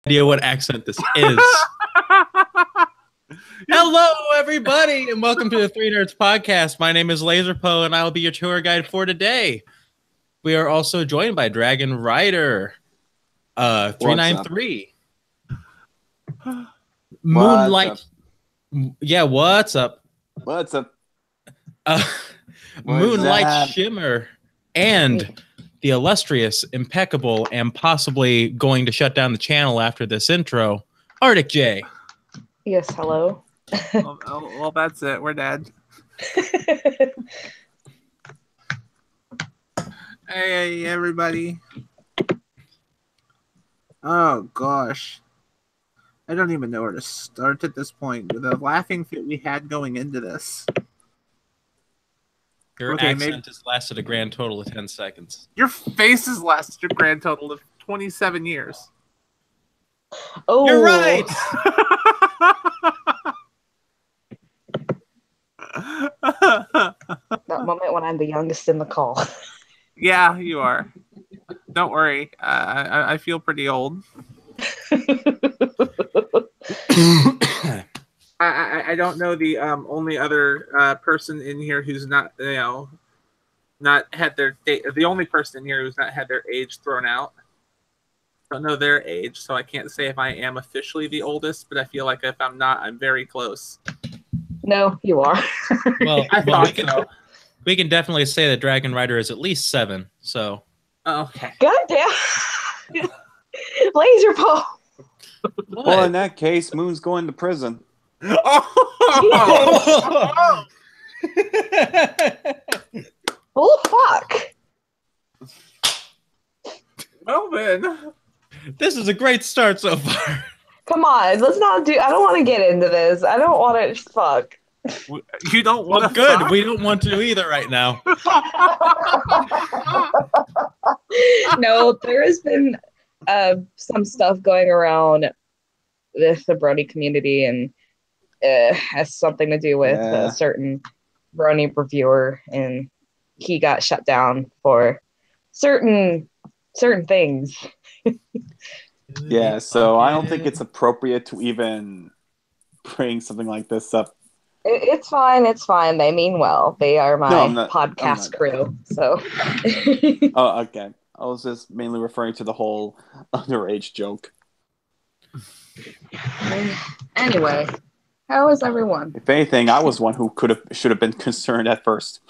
Idea what accent this is. Hello, everybody, and welcome to the Three Nerds Podcast. My name is Lazrpo, and I will be your tour guide for today. We are also joined by Dragon Rider 393. Moonlight. Yeah, what's up? What's up? Moonlight Shimmer and the illustrious, impeccable, and possibly going to shut down the channel after this intro, ArticJay. Yes, hello. Well, that's it. We're dead. Hey, everybody. Oh, gosh. I don't even know where to start at this point. With the laughing fit we had going into this. Your accent has lasted a grand total of 10 seconds. Your face has lasted a grand total of 27 years. Oh, you're right. That moment when I'm the youngest in the call. Yeah, you are. Don't worry. I feel pretty old. I don't know the only other person in here who's not not had their date. The only person in here who's not had their age thrown out. Don't know their age, so I can't say if I am officially the oldest. But I feel like if I'm not, I'm very close. No, you are. Well, I thought so. We can definitely say that Dragon Rider is at least 7. So. Okay. God damn. Lazrpo. Well, in that case, Moon's going to prison. Oh! Oh, fuck. Well, then. This is a great start so far. Come on, let's not do. I don't want to get into this. I don't want to. Fuck. You don't want Well, to. good. Fuck? We don't want to either right now. No, there has been some stuff going around the Brony community, and has something to do with a certain Brony reviewer, and he got shut down for certain things. Yeah, so I don't think it's appropriate to even bring something like this up. It's fine. It's fine. They mean well. They are my podcast crew. So. Oh, okay. I was just mainly referring to the whole underage joke. Anyway, how is everyone? If anything, I was one who should have been concerned at first.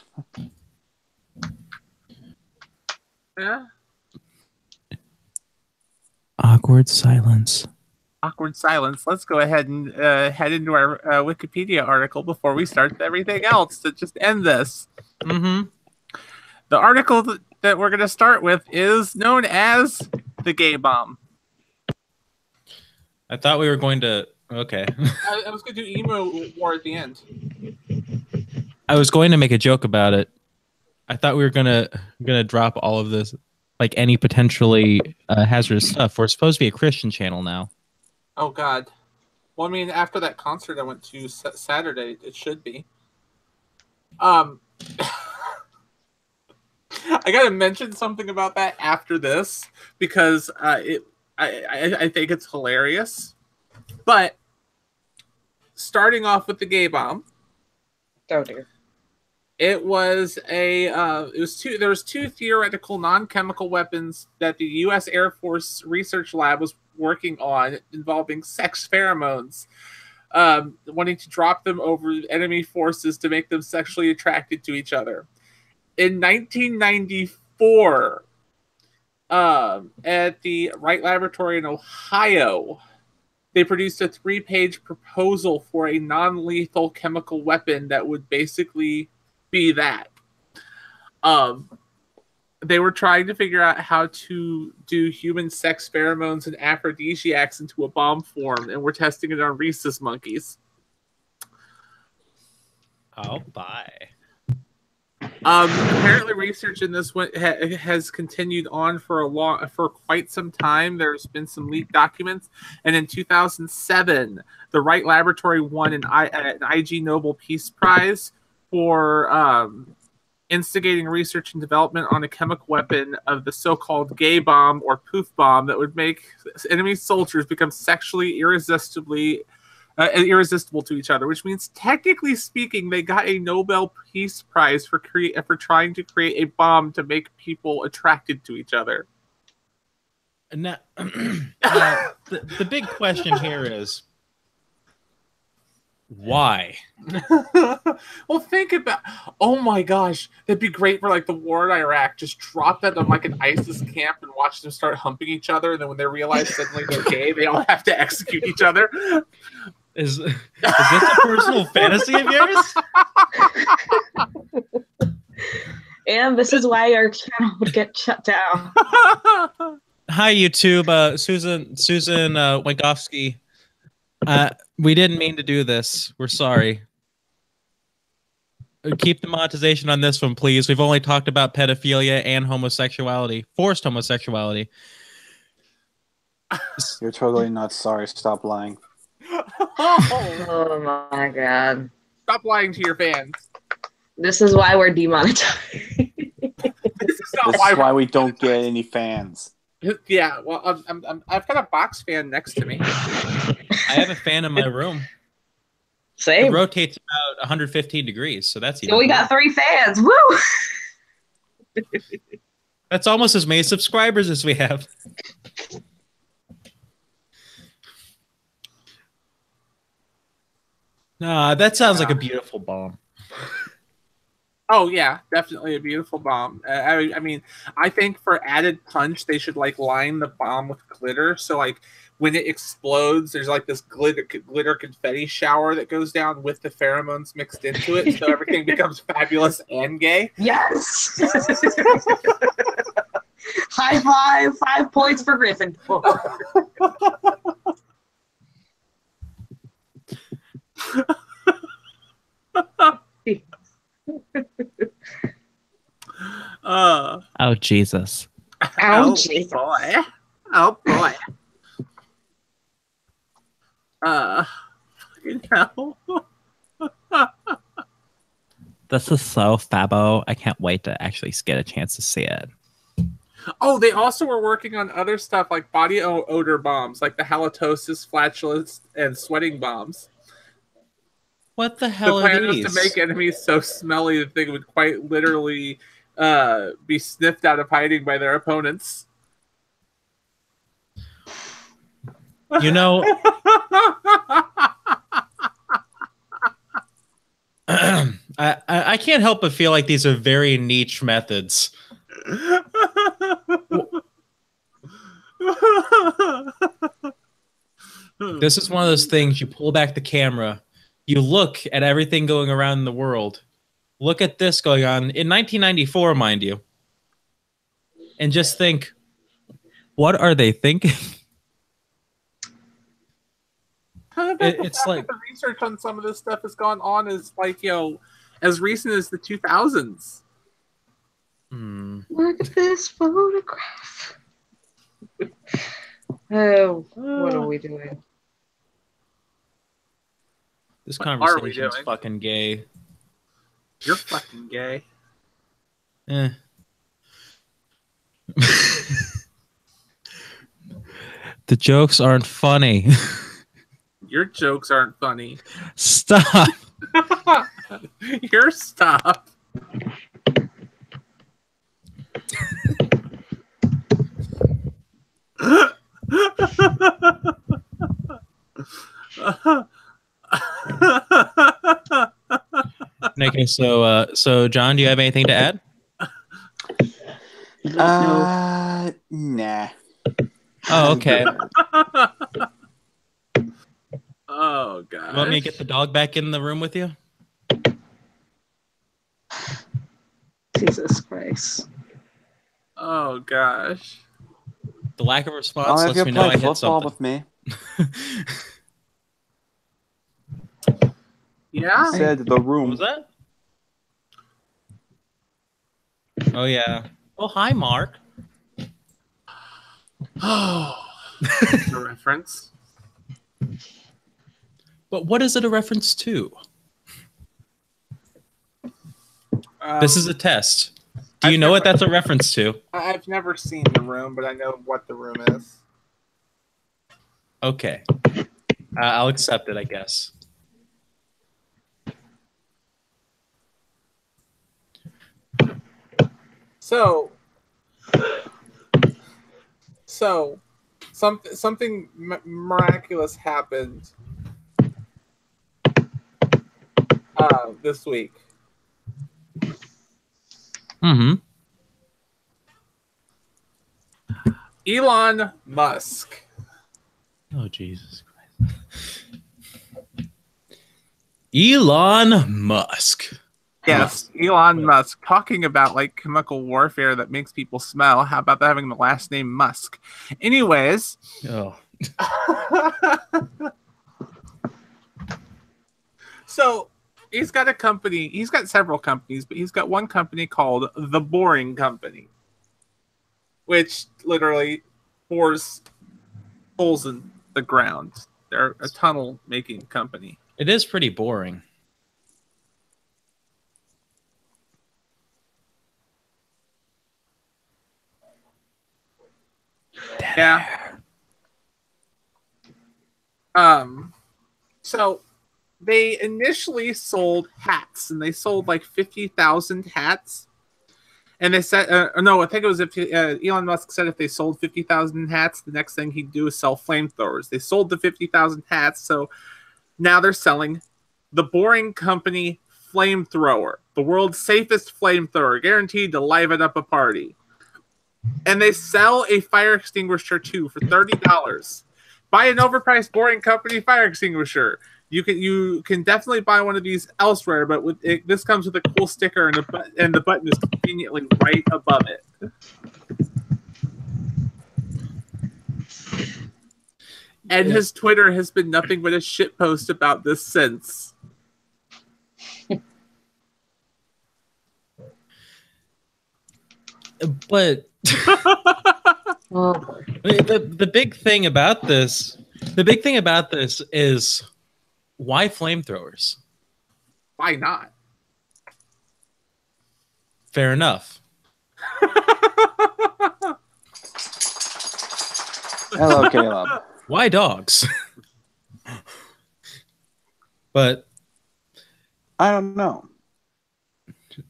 Yeah. Awkward silence. Awkward silence. Let's go ahead and head into our Wikipedia article before we start everything else to just end this. Mm-hmm. The article that we're going to start with is known as the gay bomb. I thought we were going to... Okay. I was going to do emo war at the end. I was going to make a joke about it. I thought we were gonna drop all of this, like any potentially hazardous stuff. We're supposed to be a Christian channel now. Oh, God. Well, I mean, after that concert I went to Saturday, it should be. I got to mention something about that after this, because I think it's hilarious. But starting off with the gay bomb. Oh, dear. It was there was two theoretical non-chemical weapons that the U.S. Air Force Research Lab was working on involving sex pheromones, wanting to drop them over enemy forces to make them sexually attracted to each other. In 1994, at the Wright Laboratory in Ohio, they produced a 3-page proposal for a non-lethal chemical weapon that would basically be that. They were trying to figure out how to do human sex pheromones and aphrodisiacs into a bomb form, and we're testing it on rhesus monkeys. Oh, bye. Apparently, research in this has continued on for quite some time. There's been some leaked documents, and in 2007, the Wright Laboratory won an IG Nobel Peace Prize for instigating research and development on a chemical weapon of the so-called gay bomb or poof bomb that would make enemy soldiers become sexually irresistible to each other, which means technically speaking, they got a Nobel Peace Prize for trying to create a bomb to make people attracted to each other. Now, the big question here is why? Well, think about. Oh my gosh, that'd be great for like the war in Iraq. Just drop that on like an ISIS camp and watch them start humping each other, and then when they realize suddenly they're gay, they all have to execute each other. Is this a personal fantasy of yours? And this is why our channel would get shut down. Hi, YouTube. Susan Winkowski. We didn't mean to do this. We're sorry. Keep the monetization on this one, please. We've only talked about pedophilia and homosexuality, forced homosexuality. You're totally not sorry. Stop lying. Oh my god. Stop lying to your fans. This is why we're demonetized. This is why we don't get any fans. Yeah, well, I've got a box fan next to me. I have a fan in my room. Same. It rotates about 115 degrees, so that's we got 3 fans. Woo! That's almost as many subscribers as we have. Nah, that sounds like a beautiful bomb. Oh yeah, definitely a beautiful bomb. I mean, I think for added punch, they should like line the bomb with glitter. So like when it explodes, there's like this glitter confetti shower that goes down with the pheromones mixed into it, so everything becomes fabulous and gay. Yes. High five! 5 points for Gryffindor. Oh Jesus! Oh Jesus! Boy! Oh boy! Fucking hell! This is so fabo. I can't wait to actually get a chance to see it. Oh, they also were working on other stuff like body odor bombs, like the halitosis, flatulence, and sweating bombs. What the hell The plan are was these? to make enemies so smelly that they would quite literally be sniffed out of hiding by their opponents. You know, I can't help but feel like these are very niche methods. This is one of those things you pull back the camera, you look at everything going around in the world, look at this going on in 1994, mind you, and just think, what are they thinking? It's like the research on some of this stuff has gone on as like, you know, as recent as the 2000s. Look at this photograph. Oh, what are we doing? This What are we conversation's doing? fucking gay. You're fucking gay. Eh. The jokes aren't funny. Your jokes aren't funny. Stop. Your stop. Okay, so John, do you have anything to add? Nah. Oh, okay. Oh god. You want me to get the dog back in the room with you? Jesus Christ. Oh gosh. The lack of response Oh, if lets you me know I play hit football something. with me, Yeah. I said the What room. was that? Oh yeah. Oh hi, Mark. Oh, that's a reference. But what is it a reference to? This is a test. Do you know what that's a reference to? I've never seen The Room, but I know what The Room is. Okay. I'll accept it, I guess. So something miraculous happened this week. Mm-hmm. Elon Musk. Oh, Jesus Christ. Elon Musk. Yes, Elon Musk talking about like chemical warfare that makes people smell. How about that having the last name Musk? Anyways. Oh. So he's got a company. He's got several companies, but he's got one company called The Boring Company, which literally bores holes in the ground. They're a tunnel making company. It is pretty boring. Yeah. So they initially sold hats, and they sold like 50,000 hats. And they said, no, I think it was if Elon Musk said if they sold 50,000 hats, the next thing he'd do is sell flamethrowers. They sold the 50,000 hats, so now they're selling the Boring Company flamethrower, the world's safest flamethrower, guaranteed to liven up a party. And they sell a fire extinguisher too for $30. Buy an overpriced Boring Company fire extinguisher. You can definitely buy one of these elsewhere, but this comes with a cool sticker and the button is conveniently right above it. And his Twitter has been nothing but a shitpost about this since. But the big thing about this is why flamethrowers? Why not? Fair enough. Hello, Caleb. Why dogs? But I don't know.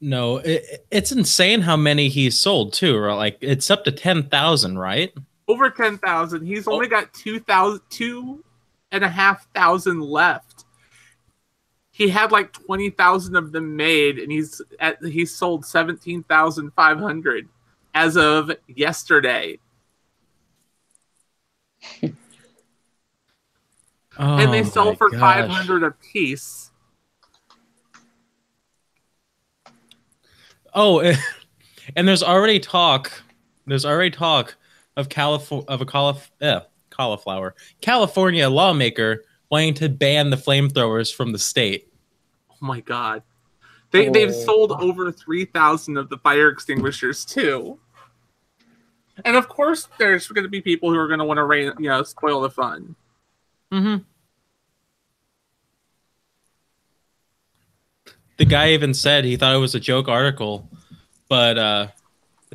No, it's insane how many he's sold too. Right? Like it's up to 10,000, right? Over 10,000. He's only got 2,500 left. He had like 20,000 of them made, and he's sold 17,500 as of yesterday. And they sell for 500 a piece. Oh, and there's already talk of California lawmaker wanting to ban the flamethrowers from the state. Oh my god. They've sold over 3,000 of the fire extinguishers too. And of course there's going to be people who are going to want to spoil the fun. Mm-hmm. The guy even said he thought it was a joke article, but the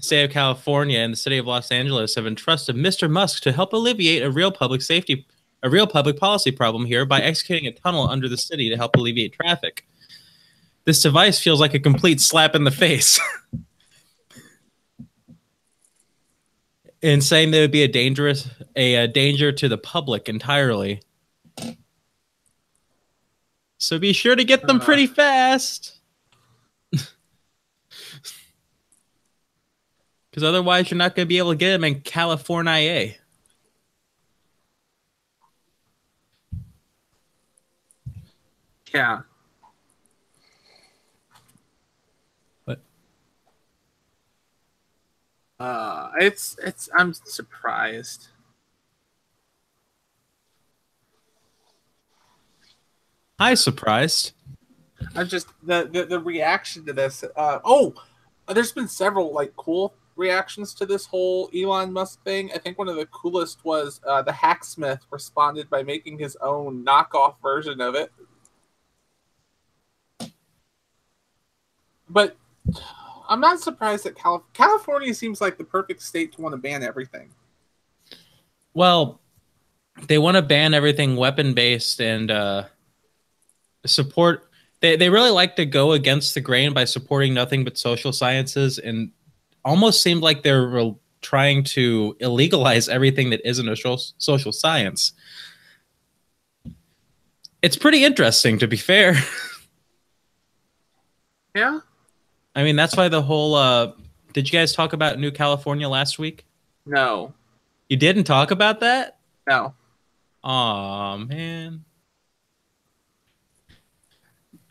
state of California and the city of Los Angeles have entrusted Mr. Musk to help alleviate a real public policy problem here by executing a tunnel under the city to help alleviate traffic. This device feels like a complete slap in the face. In saying there would be a danger to the public entirely. So be sure to get them pretty fast. Because otherwise you're not going to be able to get them in California. Yeah. What? I'm surprised. I'm surprised. I'm just the reaction to this. There's been several like cool reactions to this whole Elon Musk thing. I think one of the coolest was the Hacksmith responded by making his own knockoff version of it. But I'm not surprised that California seems like the perfect state to want to ban everything. Well, they want to ban everything weapon-based and support... They really like to go against the grain by supporting nothing but social sciences, and almost seemed like they're trying to illegalize everything that isn't a social science. It's pretty interesting, to be fair. Yeah? I mean, that's why the whole... did you guys talk about New California last week? No. You didn't talk about that? No. Aw, man.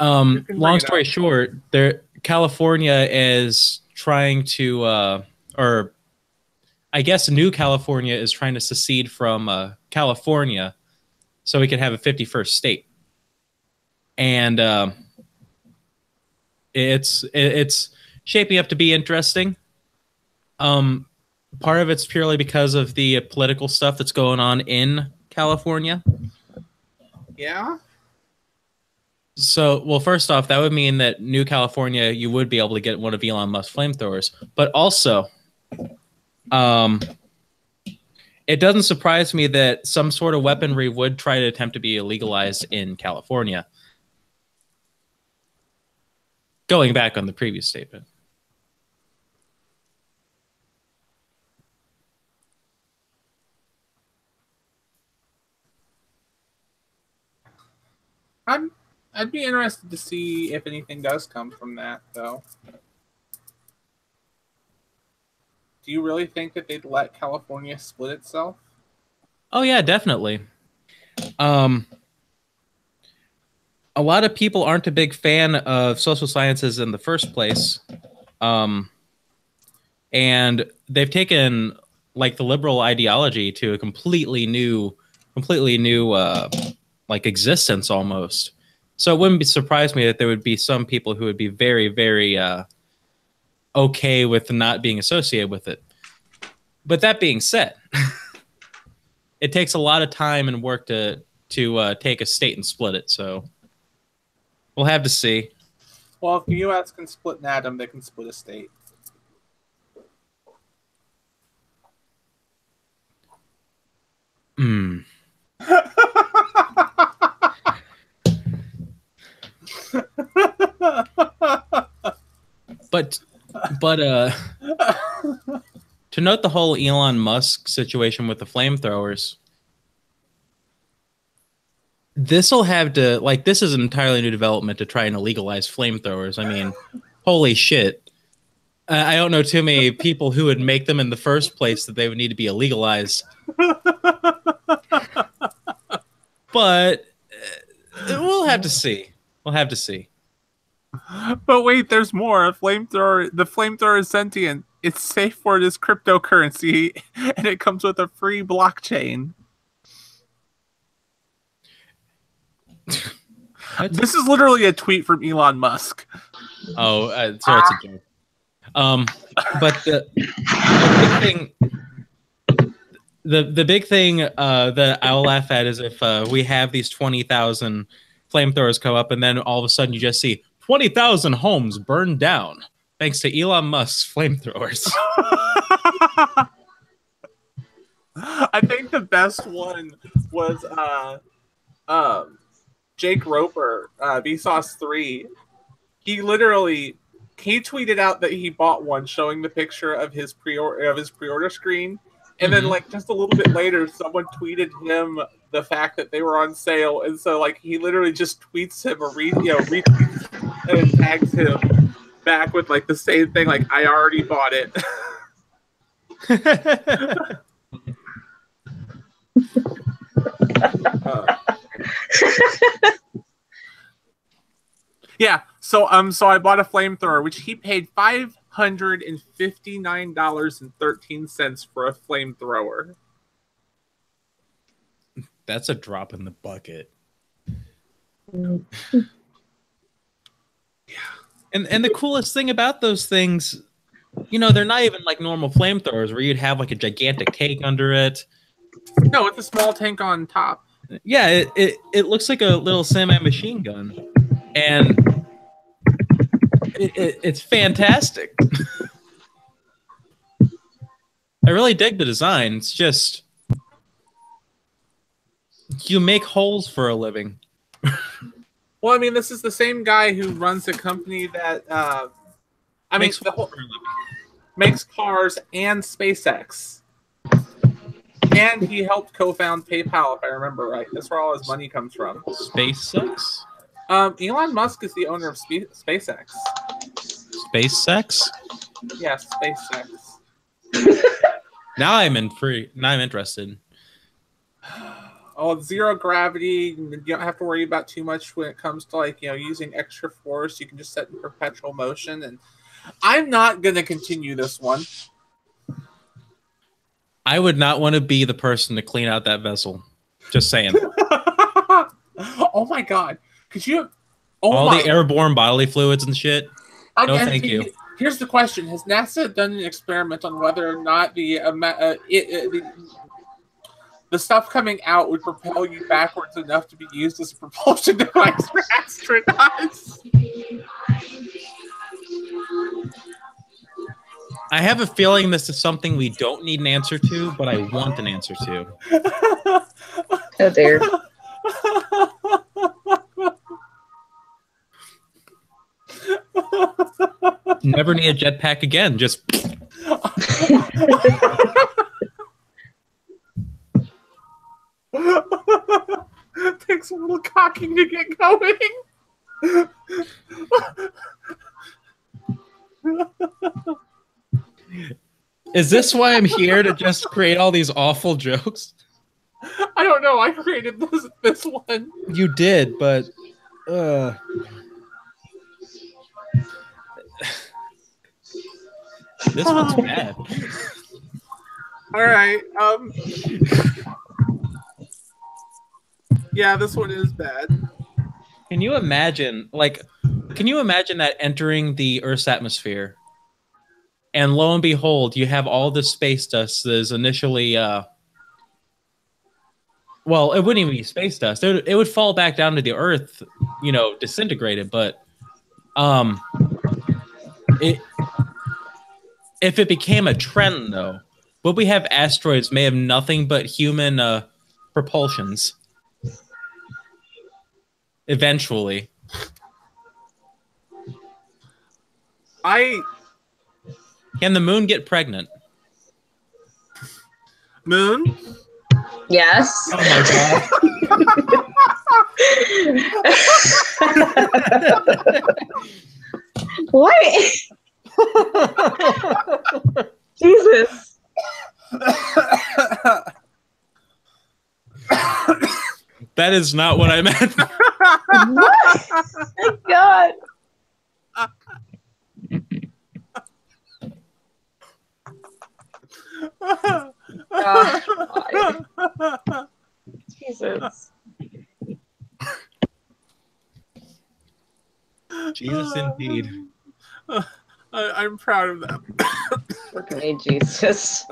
Long story short, California is trying to, or I guess New California is trying to secede from California so we can have a 51st state. And it's shaping up to be interesting. Part of it's purely because of the political stuff that's going on in California. Yeah? So, well, first off, that would mean that New California, you would be able to get one of Elon Musk's flamethrowers. But also, it doesn't surprise me that some sort of weaponry would try to attempt to be legalized in California. Going back on the previous statement. I'd be interested to see if anything does come from that, though. Do you really think that they'd let California split itself? Oh yeah, definitely. A lot of people aren't a big fan of social sciences in the first place. And they've taken like the liberal ideology to a completely new like existence almost. So it wouldn't surprise me that there would be some people who would be very, very okay with not being associated with it. But that being said, it takes a lot of time and work to take a state and split it. So we'll have to see. Well, if the U.S. can split an atom, they can split a state. Hmm. But to note the whole Elon Musk situation with the flamethrowers, this will have to, like, this is an entirely new development to try and legalize flamethrowers. I mean, holy shit. I don't know too many people who would make them in the first place that they would need to be illegalized. But we'll have to see. We'll have to see. But wait, there's more. The flamethrower is sentient. It's safe for this cryptocurrency, and it comes with a free blockchain. This is literally a tweet from Elon Musk. Oh, so it's a joke. But the big thing, the big thing that I'll laugh at is if we have these 20,000 flamethrowers come up, and then all of a sudden you just see 20,000 homes burned down thanks to Elon Musk's flamethrowers. I think the best one was Jake Roper, Vsauce 3. He tweeted out that he bought one, showing the picture of his pre-order screen, and then like just a little bit later, someone tweeted him the fact that they were on sale, and so like he literally just tweets him or retweets and tags him back with like the same thing, like I already bought it. Yeah, so I bought a flamethrower, which he paid $559.13 for a flamethrower. That's a drop in the bucket. Mm. Yeah. And the coolest thing about those things, you know, they're not even like normal flamethrowers where you'd have like a gigantic tank under it. No, it's a small tank on top. Yeah, it looks like a little semi-machine gun. And It's fantastic. I really dig the design. It's just you make holes for a living. Well, I mean, this is the same guy who runs a company that makes cars and SpaceX. And he helped co-found PayPal, if I remember right. That's where all his money comes from. SpaceX? Elon Musk is the owner of SpaceX. SpaceX? Yeah, SpaceX. Now I'm interested. Oh, zero gravity. You don't have to worry about too much when it comes to using extra force. You can just set in perpetual motion. And I'm not gonna continue this one. I would not want to be the person to clean out that vessel. Just saying. Oh my god! Could you? All the airborne bodily fluids and shit. No, thank you. Here's the question: has NASA done an experiment on whether or not the stuff coming out would propel you backwards enough to be used as a propulsion device for astronauts? I have a feeling this is something we don't need an answer to, but I want an answer to. Oh dear. Never need a jetpack again. Just. Takes a little cocking to get going. Is this why I'm here to just create all these awful jokes? I don't know. I created this one. You did, but this one's bad. All right. Yeah, this one is bad. Can you imagine that entering the Earth's atmosphere? And lo and behold, you have all this space dust that is initially, well, it wouldn't even be space dust. It would fall back down to the Earth, disintegrated. But if it became a trend, though, would we have asteroids may have nothing but human propulsions? Eventually. Can the moon get pregnant? Moon? Yes. Oh my god. What? Jesus. That is not what I meant. What? My god. Jesus. Jesus, indeed. I'm proud of them. Look at me, Jesus.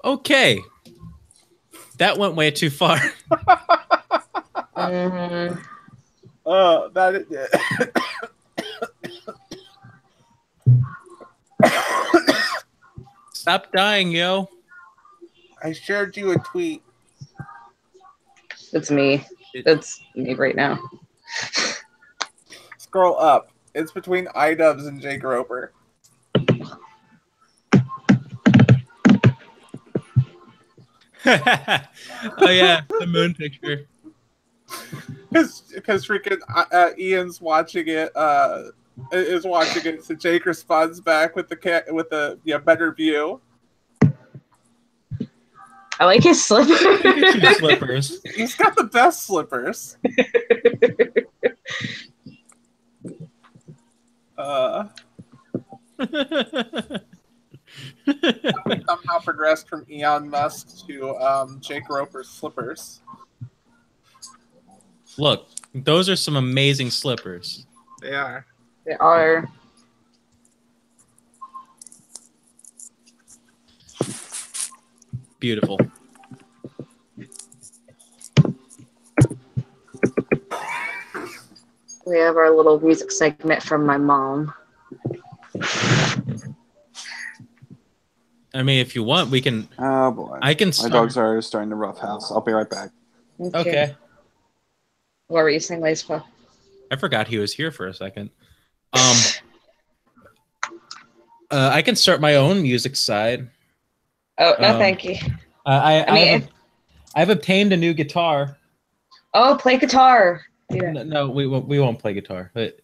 Okay. That went way too far. That it did. Stop dying, yo. I shared you a tweet. It's me. It's me right now. Scroll up. It's between iDubbbz and Jake Roper. Oh yeah, the moon picture. Because freaking Ian's watching it. Is watching it, so Jake responds back with the better view. I like his slippers. He's got the best slippers. We somehow progressed from Elon Musk to Jake Roper's slippers. Look, those are some amazing slippers. They are. They are. Beautiful. We have our little music segment from my mom. I mean, if you want, we can. Oh boy, I can. My dogs are starting to roughhouse. I'll be right back. Okay. What were you saying, Lazrpo? I forgot he was here for a second. I can start my own music side. Oh no, thank you. I've obtained a new guitar. Oh, play guitar. Yeah. No, we won't play guitar. But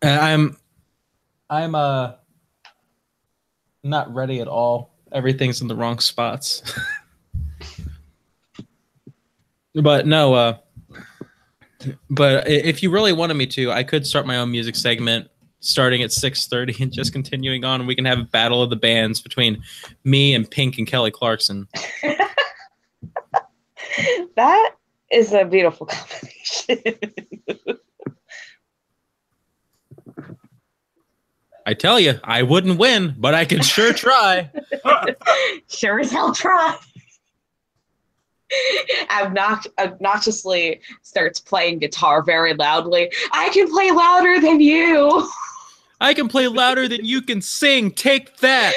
I'm not ready at all. Everything's in the wrong spots. But no, but if you really wanted me to, I could start my own music segment starting at 6:30 and just continuing on. And we can have a battle of the bands between me and Pink and Kelly Clarkson. That is a beautiful combination. I tell you, I wouldn't win, but I could sure try. Sure as hell try. Obnoxiously starts playing guitar very loudly. I can play louder than you. I can play louder than you can sing. Take that.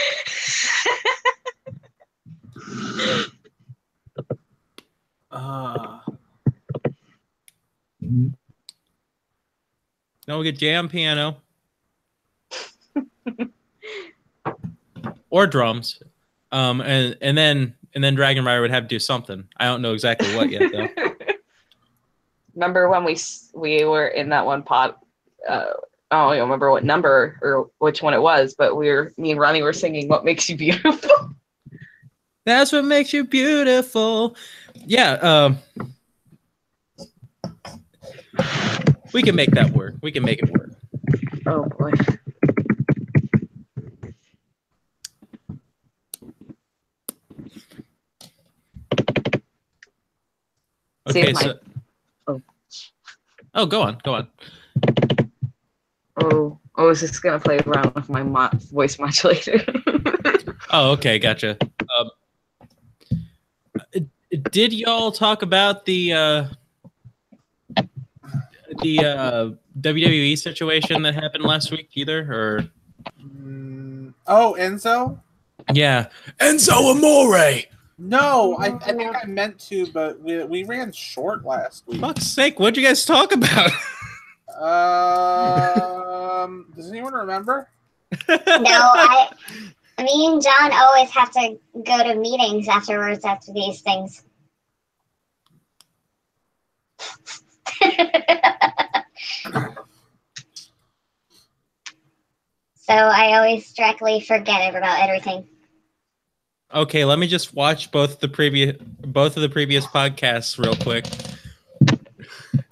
Now we get jam piano. Or drums. And then Dragon Rider would have to do something. I don't know exactly what yet though. Remember when we were in that one pod? I don't remember what number or which one it was, but me and Ronnie were singing "What Makes You Beautiful." That's what makes you beautiful. Yeah. We can make that work. We can make it work. Oh boy. Okay, so. Oh, go on. Oh, I was just gonna play around with my voice modulator. Oh, okay, gotcha. Did y'all talk about the WWE situation that happened last week either, or? Oh, Enzo? Yeah, Enzo Amore. No, I think I meant to, but we ran short last week. Fuck's sake, what'd you guys talk about? Does anyone remember? No, me and John always have to go to meetings afterwards after these things. So I always directly forget about everything. Okay, let me just watch both of the previous podcasts real quick.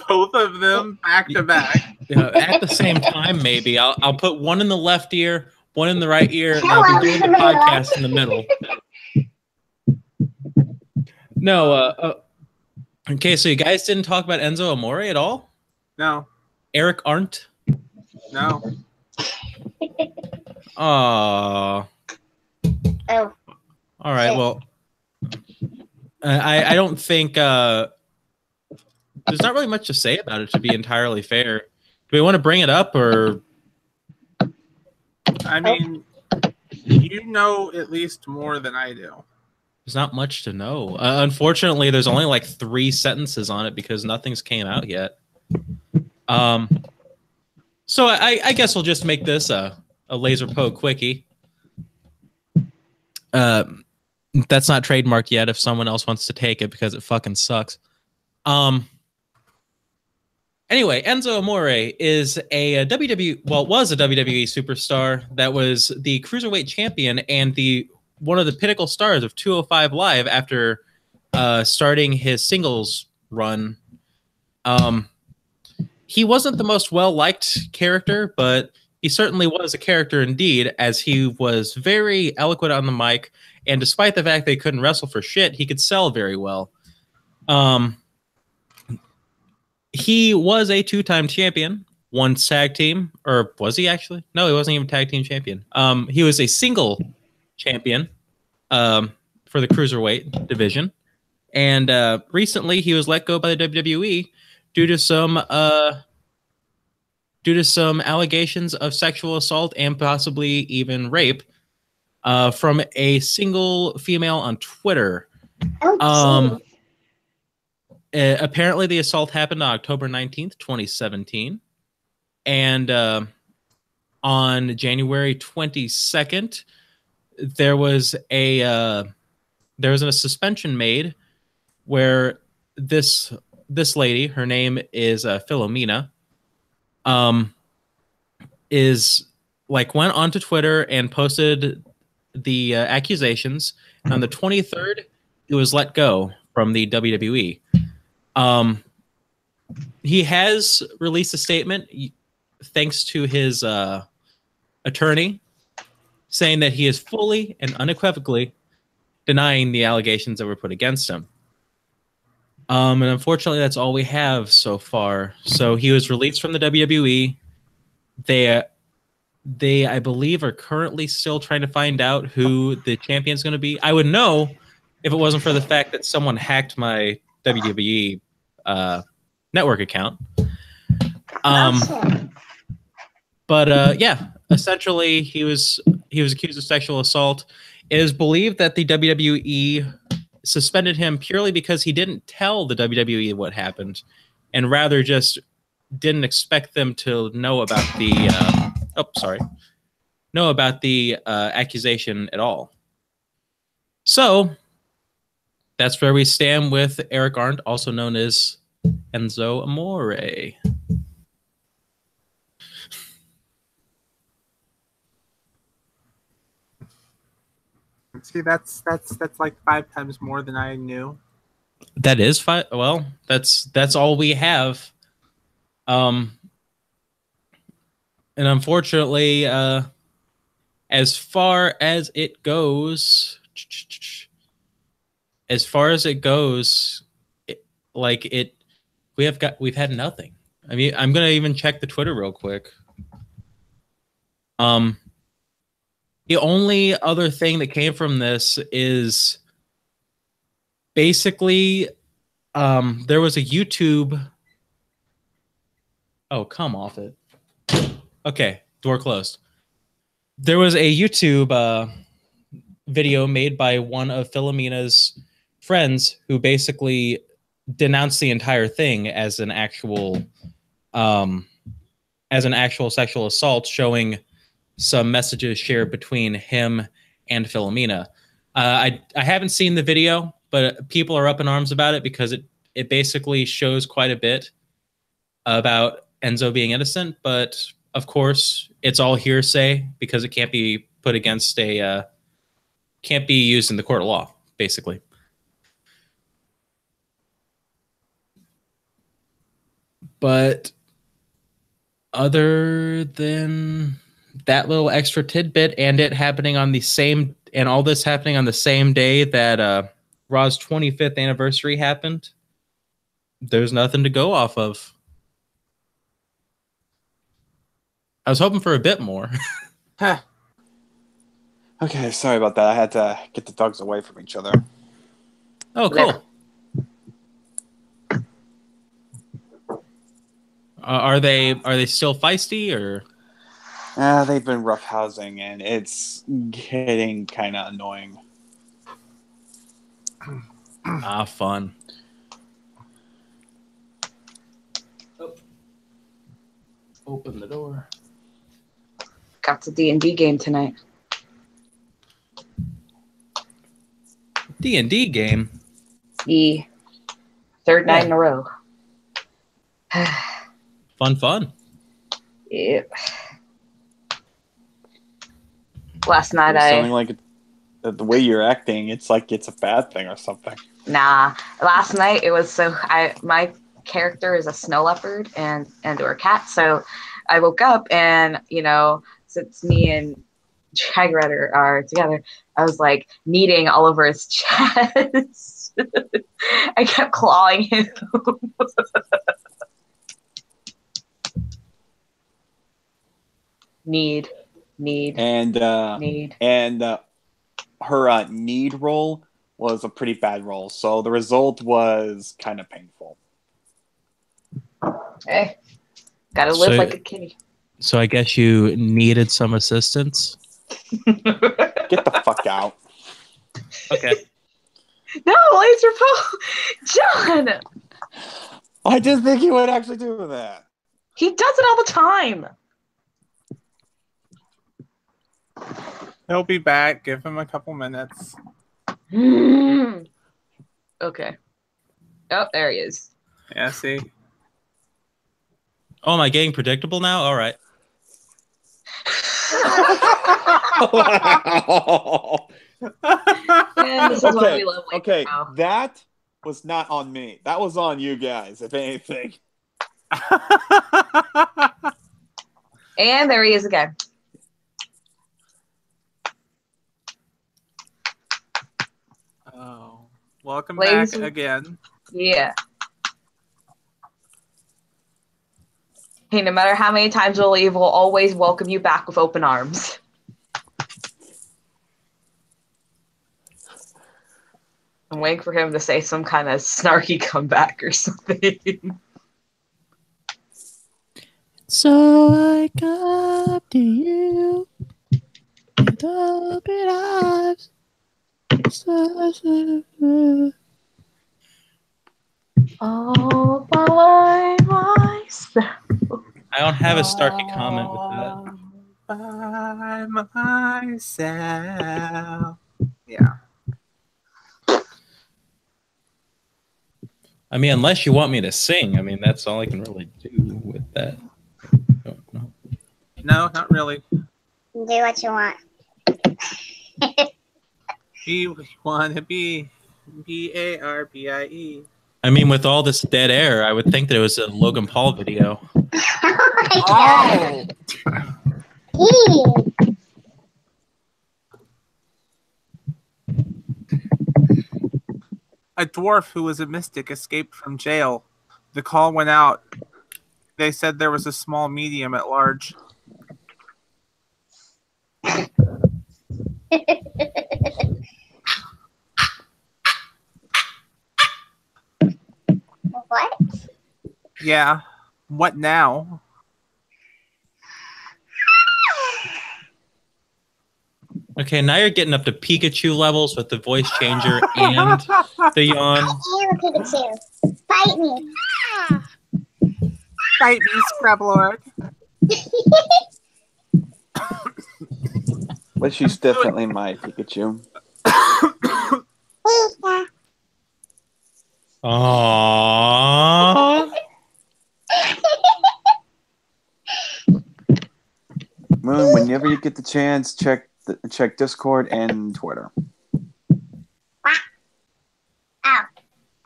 Both of them back to back. At the same time, maybe. I'll put one in the left ear, one in the right ear, and I'll be doing the podcast in the middle. No, okay, so you guys didn't talk about Enzo Amore at all? No. Eric Arndt? No. Aww. Oh. All right, well, I don't think there's not really much to say about it, to be entirely fair. Do we want to bring it up, or? I mean, you know at least more than I do. There's not much to know. Unfortunately, there's only like 3 sentences on it because nothing's came out yet. So I guess we'll just make this a Lazrpo quickie. That's not trademarked yet if someone else wants to take it because it fucking sucks. Anyway, Enzo Amore is a was a WWE superstar that was the Cruiserweight champion and one of the pinnacle stars of 205 Live after starting his singles run. He wasn't the most well-liked character, but he certainly was a character indeed, as he was very eloquent on the mic, and despite the fact they couldn't wrestle for shit, he could sell very well. He was a 2-time champion, once tag team, or was he actually? No, he wasn't even tag team champion. He was a single champion for the Cruiserweight division, and recently he was let go by the WWE due to some due to some allegations of sexual assault and possibly even rape from a single female on Twitter. Oh, Apparently, the assault happened on October 19th, 2017. And on January 22nd, there was a suspension made where this lady, her name is Philomena, is like went onto Twitter and posted the accusations. On the 23rd, it was let go from the WWE. He has released a statement thanks to his attorney saying that he is fully and unequivocally denying the allegations that were put against him. And unfortunately, that's all we have so far. So he was released from the WWE. They, I believe, are currently still trying to find out who the champion is going to be. I would know if it wasn't for the fact that someone hacked my WWE network account. But yeah, essentially, he was accused of sexual assault. It is believed that the WWE suspended him purely because he didn't tell the WWE what happened, and rather just didn't expect them to know about the accusation at all. So that's where we stand with Eric Arndt, also known as Enzo Amore. See, that's like 5 times more than I knew. That is 5. Well, that's all we have. And unfortunately, as far as it goes, we've had nothing. I mean, I'm gonna even check the Twitter real quick. The only other thing that came from this is basically there was a YouTube. Oh, come off it. Okay, door closed. There was a YouTube video made by one of Philomena's friends who basically denounced the entire thing as an actual sexual assault, showing some messages shared between him and Philomena. I haven't seen the video, but people are up in arms about it because it basically shows quite a bit about Enzo being innocent, but of course it's all hearsay because it can't be put against can't be used in the court of law, basically. But other than that little extra tidbit and it happening on the same, and all this happening on the same day that Raw's 25th anniversary happened, there's nothing to go off of. I was hoping for a bit more. Huh. Okay, sorry about that. I had to get the dogs away from each other. Oh, cool. Are they still feisty or? They've been roughhousing, and it's getting kind of annoying. Fun. Oh. Open the door. Got the D&D game tonight. D&D game? The third night in a row. Fun. Yep. Last night You're sounding like the way you're acting, it's like it's a bad thing or something. Nah. Last night it was my character is a snow leopard and or a cat, so I woke up and, since me and Jagredder are together, I was like kneading all over his chest. I kept clawing him. Need. And her need roll was a pretty bad roll, so the result was kind of painful. Hey, Gotta live like a kitty. So I guess you needed some assistance? Get the fuck out. Okay. No, Lazrpo! John! I didn't think he would actually do that. He does it all the time. He'll be back. Give him a couple minutes. Okay. Oh, there he is. Yeah, see? Oh, am I getting predictable now? All right. Wow. And this is why we love Lazrpo. Okay, that was not on me. That was on you guys, if anything. And there he is again. Oh, welcome Ladies back again. Yeah. Hey, no matter how many times we'll leave, we'll always welcome you back with open arms. I'm waiting for him to say some kind of snarky comeback or something. So I come to you with open arms. All by myself. I don't have a snarky comment with By myself. Yeah. I mean, unless you want me to sing, I mean, that's all I can really do with that. No. No, not really. Do what you want. You want to be BARBIE. I mean, with all this dead air, I would think that it was a Logan Paul video. Oh my god. Eee. A dwarf who was a mystic escaped from jail. The call went out. They said there was a small medium at large. What? Yeah. What now? Okay, now you're getting up to Pikachu levels with the voice changer and the yawn. I am a Pikachu. Fight me. Fight me, Scrublord. But she's definitely my Pikachu. Aww. Moon, whenever you get the chance, check Discord and Twitter. Oh,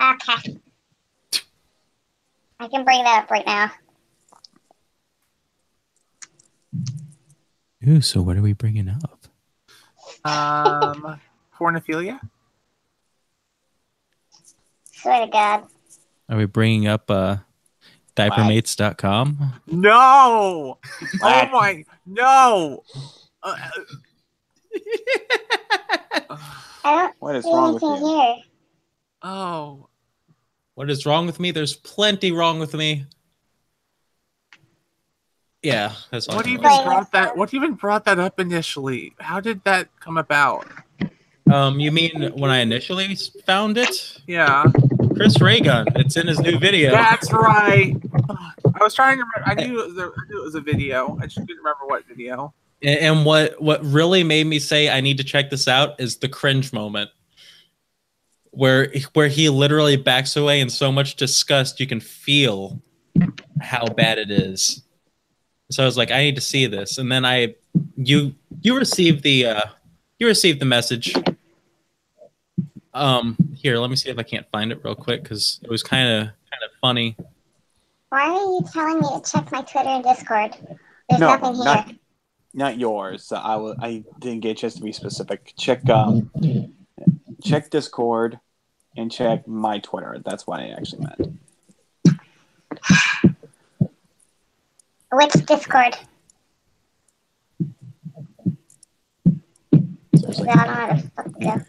okay. I can bring that up right now. Ooh, so what are we bringing up? Pornophilia? Swear to God. Are we bringing up diapermates.com? No! Oh my, no! What is wrong with you? Here. Oh. What is wrong with me? There's plenty wrong with me. Yeah, that's all. What I even know. brought that up initially? How did that come about? You mean when I initially found it? Yeah. Chris Raygun. It's in his new video. That's right. I was trying to remember. I knew it was a video. I just didn't remember what video. And what really made me say I need to check this out is the cringe moment. Where he literally backs away in so much disgust you can feel how bad it is. So I was like, I need to see this. And then you received the message. Here, let me see if I can't find it real quick because it was kind of funny. Why are you telling me to check my Twitter and Discord? There's nothing here. Not yours. I didn't get a chance to be specific. Check Discord and check my Twitter. That's what I actually meant. Which Discord? Seriously. I don't know how to fucking go.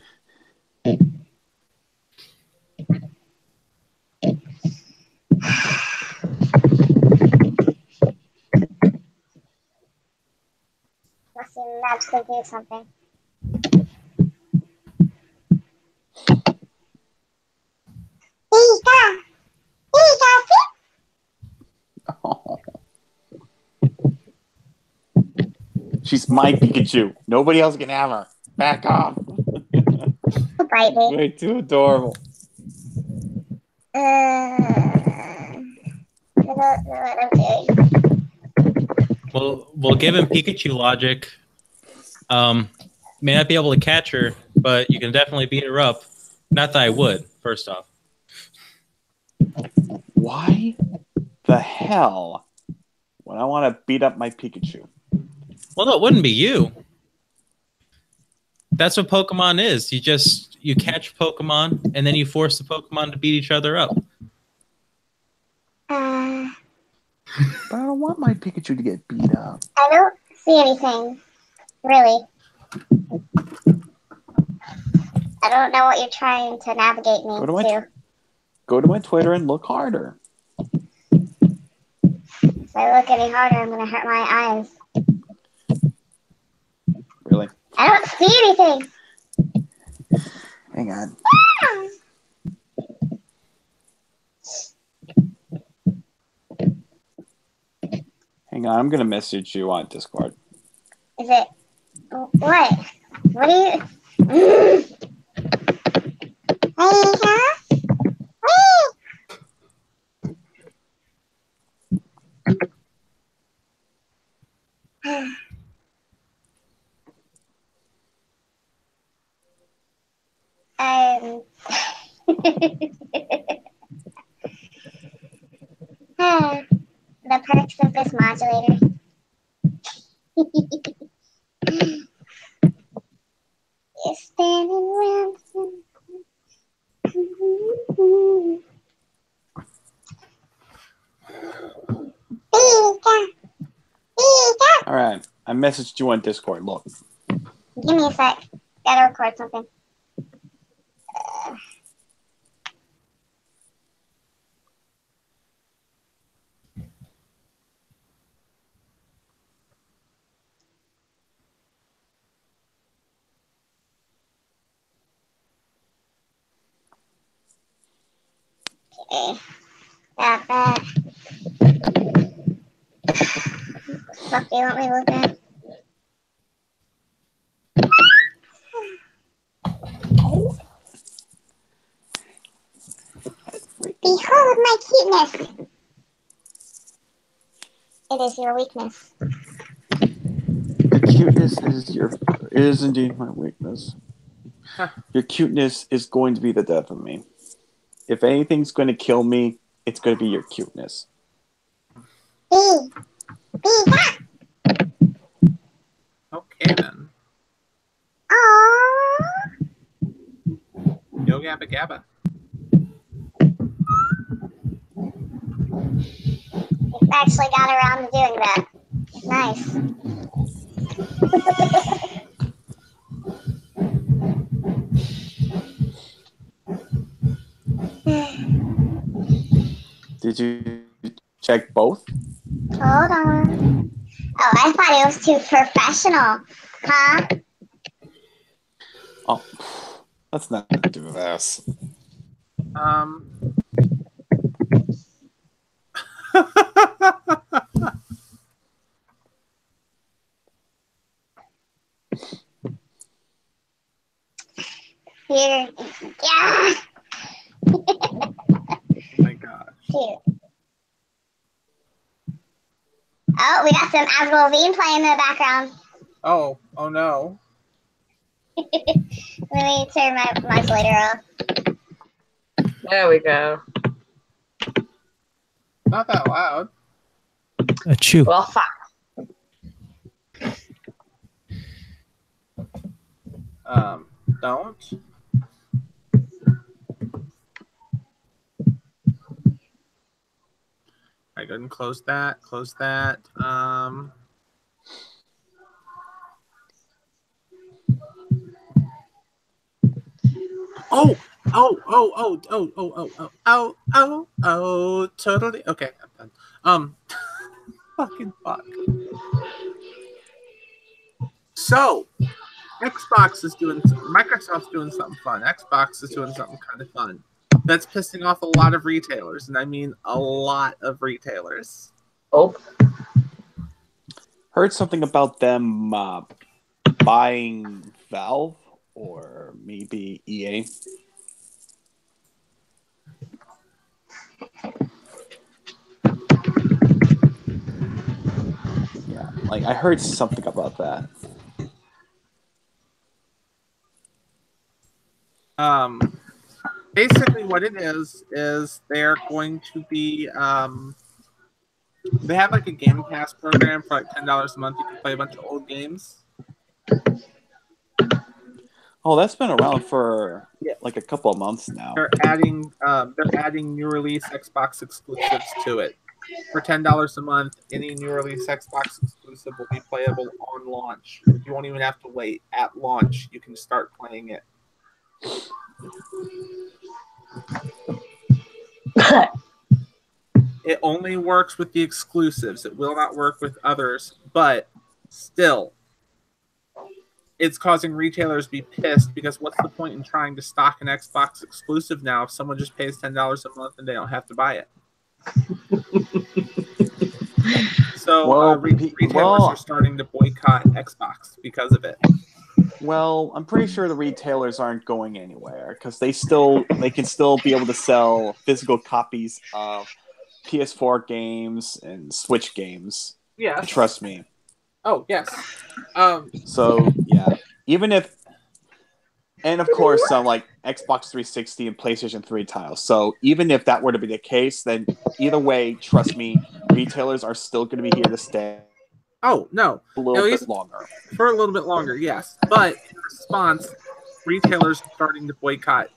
Perhaps to do something. Oh. She's my Pikachu. Nobody else can have her. Back off. Bite me. Way too adorable. I don't know what I'm doing. Well, given Pikachu logic, may not be able to catch her, but you can definitely beat her up. Not that I would, first off. Why the hell would I want to beat up my Pikachu? Well, no, it wouldn't be you. That's what Pokemon is. You catch Pokemon, and then you force the Pokemon to beat each other up. But I don't want my Pikachu to get beat up. I don't see anything, really. I don't know what you're trying to navigate me to. Go to my Twitter and look harder. If I look any harder, I'm going to hurt my eyes. Really? I don't see anything. Hang on. Hang on, I'm going to message you on Discord. Is it? What? What do you... The perks of this modulator. You're standing around. All right, I messaged you on Discord. Look. Give me a sec. Gotta record something. Okay. Got that. Fuck, do you want me to look at? Behold my cuteness. It is your weakness. The cuteness is indeed my weakness. Your cuteness is going to be the death of me. If anything's going to kill me, it's going to be your cuteness. Okay then. Aww. Yo gabba gabba. You've actually got around to doing that. Nice. Did you check both? Hold on. Oh, I thought it was too professional. Huh? Oh, let's not do this. Here. Yeah. Oh my gosh. Cute. Oh, we got some Asgolvine playing in the background. Oh no. Let me turn my modulator off. There we go. Not that loud. Achoo. Well, fuck. Don't. I go and close that. Close that. Oh, totally. Okay, I'm done. Fucking fuck. So, Microsoft's doing something fun. Xbox is doing something kind of fun. That's pissing off a lot of retailers, and I mean a lot of retailers. Oh, Heard something about them buying Valve or maybe EA. Yeah, like I heard something about that. Basically what it is they're going to be they have like a Game Pass program for like $10 a month. You can play a bunch of old games. Oh, that's been around for like a couple of months now. They're adding new release Xbox exclusives to it. For $10 a month, any new release Xbox exclusive will be playable on launch. You won't even have to wait. At launch, you can start playing it. It only works with the exclusives. It will not work with others, but still, it's causing retailers to be pissed because what's the point in trying to stock an Xbox exclusive now if someone just pays $10 a month and they don't have to buy it? So retailers are starting to boycott Xbox because of it. Well, I'm pretty sure the retailers aren't going anywhere because they can still be able to sell physical copies of PS4 games and Switch games. Yes. Trust me. Oh, yes. So, yeah. Even if... And, of course, some, like, Xbox 360 and PlayStation 3 titles. So, even if that were to be the case, then either way, trust me, retailers are still going to be here to stay. Oh, no. A little bit longer. For a little bit longer, yes. But in response, retailers are starting to boycott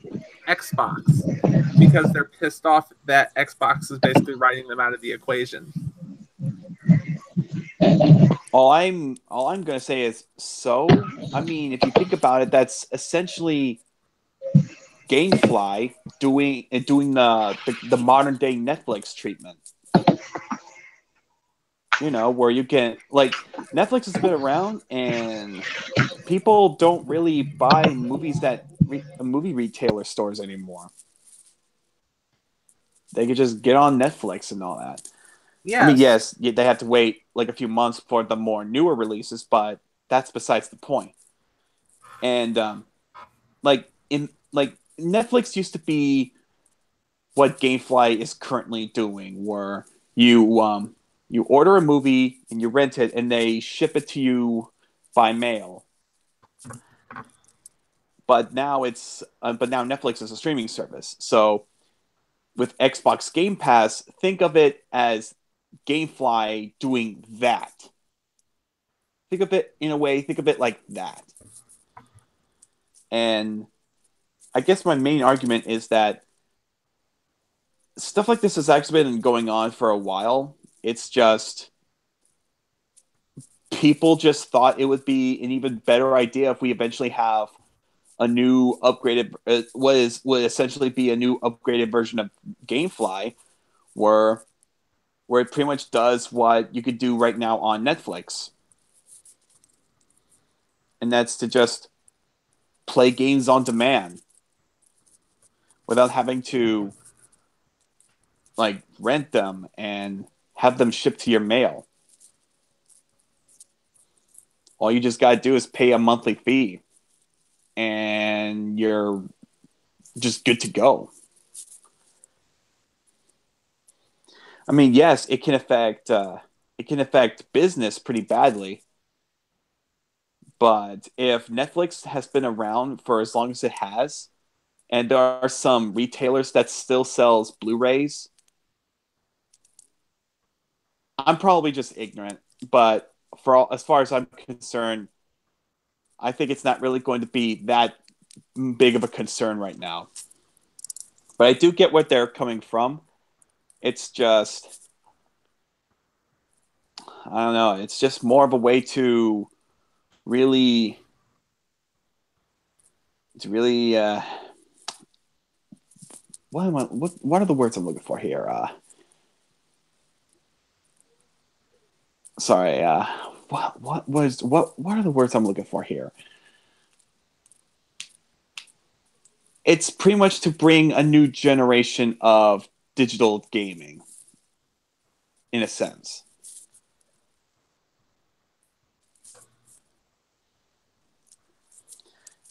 Xbox because they're pissed off that Xbox is basically writing them out of the equation. All I'm gonna say is I mean, if you think about it, that's essentially GameFly doing the modern day Netflix treatment. You know, where you can Netflix has been around, and people don't really buy movies at movie retailer stores anymore. They could just get on Netflix and all that. Yes. I mean, yes, they have to wait like a few months for the more newer releases, but that's besides the point. And Netflix used to be what GameFly is currently doing, where you order a movie and you rent it, and they ship it to you by mail. But now Netflix is a streaming service. So with Xbox Game Pass, think of it as GameFly doing that. Think of it like that. And I guess my main argument is that stuff like this has actually been going on for a while. It's just people just thought it would be an even better idea if we eventually have a new upgraded, would essentially be a new upgraded version of GameFly, where it pretty much does what you could do right now on Netflix. And that's to just play games on demand without having to rent them and have them shipped to your mail. All you just got to do is pay a monthly fee and you're just good to go. I mean, yes, it can affect business pretty badly. But if Netflix has been around for as long as it has, and there are some retailers that still sells Blu-rays, I'm probably just ignorant. But as far as I'm concerned, I think it's not really going to be that big of a concern right now. But I do get where they're coming from. It's just, I don't know. It's just more of a way to really what are the words I'm looking for here? Sorry, what are the words I'm looking for here? It's pretty much to bring a new generation of digital gaming, in a sense.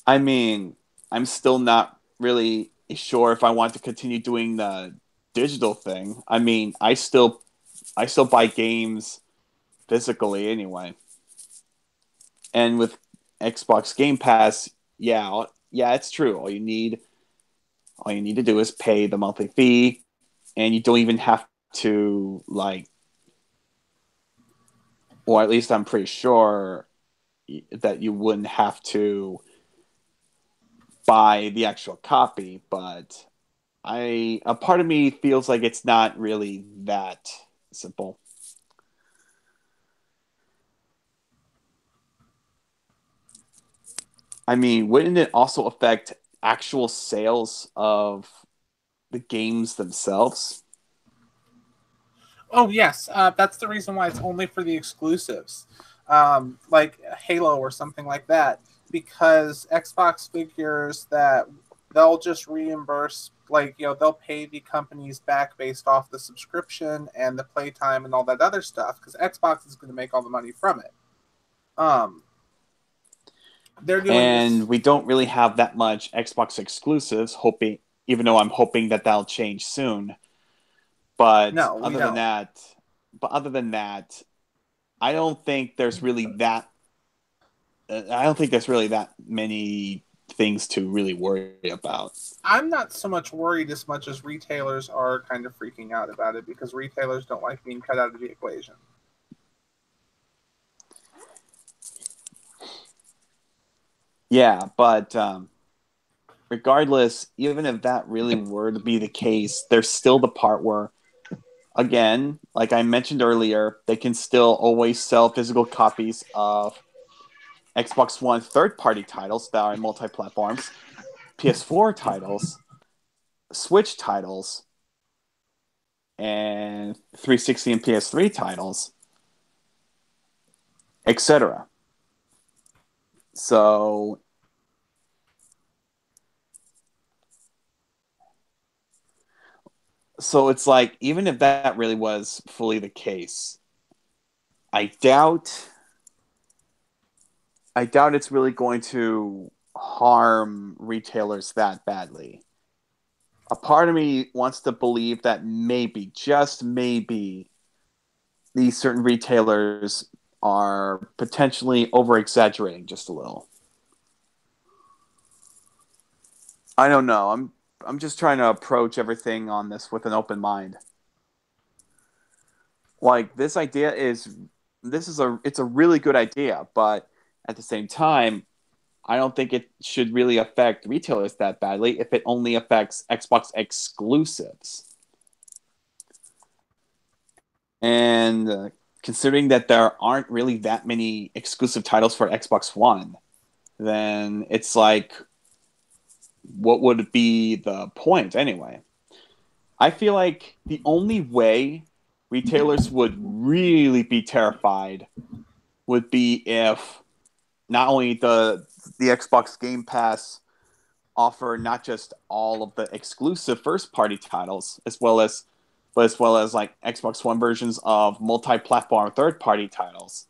I mean, I'm still not really sure if I want to continue doing the digital thing. I mean, I still buy games physically anyway. And with Xbox Game Pass, yeah, it's true. All you need to do is pay the monthly fee, and you don't even have to or at least I'm pretty sure that you wouldn't have to buy the actual copy, but a part of me feels like it's not really that simple. I mean, wouldn't it also affect actual sales of the games themselves? Oh yes, that's the reason why it's only for the exclusives, like Halo or something like that. Because Xbox figures that they'll just reimburse, they'll pay the companies back based off the subscription and the playtime and all that other stuff. Because Xbox is going to make all the money from it. They're doing and this. We don't really have that much Xbox exclusives. Even though I'm hoping that that'll change soon. But No, other than that, I don't think there's really that. I don't think there's really that many things to really worry about. I'm not so much worried as much as retailers are kind of freaking out about it, because retailers don't like being cut out of the equation. Yeah, but regardless, even if that really were to be the case, there's still the part where, again, like I mentioned earlier, they can still always sell physical copies of Xbox One third-party titles that are in multi-platforms, PS4 titles, Switch titles, and 360 and PS3 titles, etc. So it's like, even if that really was fully the case, I doubt it's really going to harm retailers that badly. A part of me wants to believe that maybe, just maybe, these certain retailers are potentially over-exaggerating just a little. I don't know. I'm just trying to approach everything on this with an open mind. Like, it's a really good idea, but at the same time, I don't think it should really affect retailers that badly if it only affects Xbox exclusives. And considering that there aren't really that many exclusive titles for Xbox One, then it's like, what would be the point anyway? I feel like the only way retailers would really be terrified would be if not only the Xbox Game Pass offer not just all of the exclusive first-party titles, as well as like Xbox One versions of multi-platform third-party titles,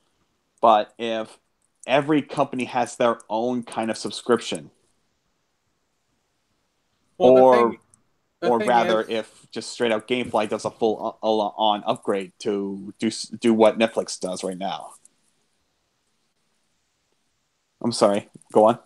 but if every company has their own kind of subscription, Well, or rather, if just straight out GameFly does a full-on upgrade to do what Netflix does right now. I'm sorry. Go on.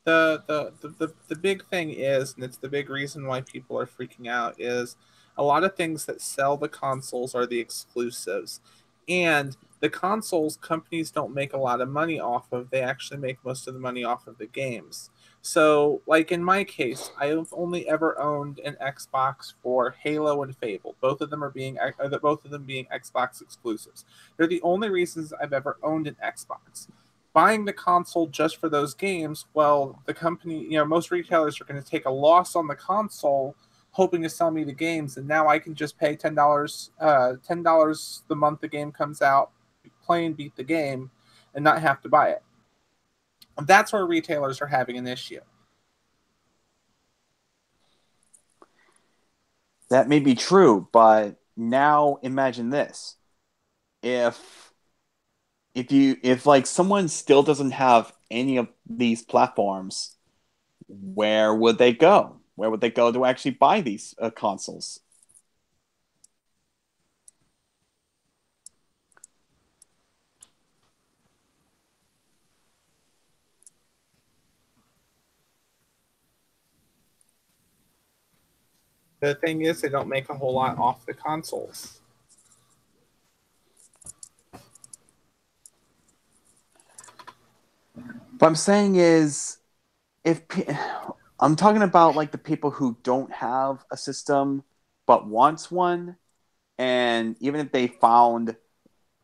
The big thing is, and it's the big reason why people are freaking out, is a lot of things that sell the consoles are the exclusives. And the consoles, companies don't make a lot of money off of. They actually make most of the money off of the games. So, like in my case, I've only ever owned an Xbox for Halo and Fable. Both of them being Xbox exclusives. They're the only reasons I've ever owned an Xbox. Buying the console just for those games, well, the company, most retailers are going to take a loss on the console, hoping to sell me the games, and now I can just pay $10 the month the game comes out, play and beat the game and not have to buy it. And that's where retailers are having an issue. That may be true, but now imagine this. If like someone still doesn't have any of these platforms, where would they go? Where would they go to actually buy these consoles? The thing is, they don't make a whole lot off the consoles. What I'm saying is, I'm talking about like the people who don't have a system but wants one, and even if they found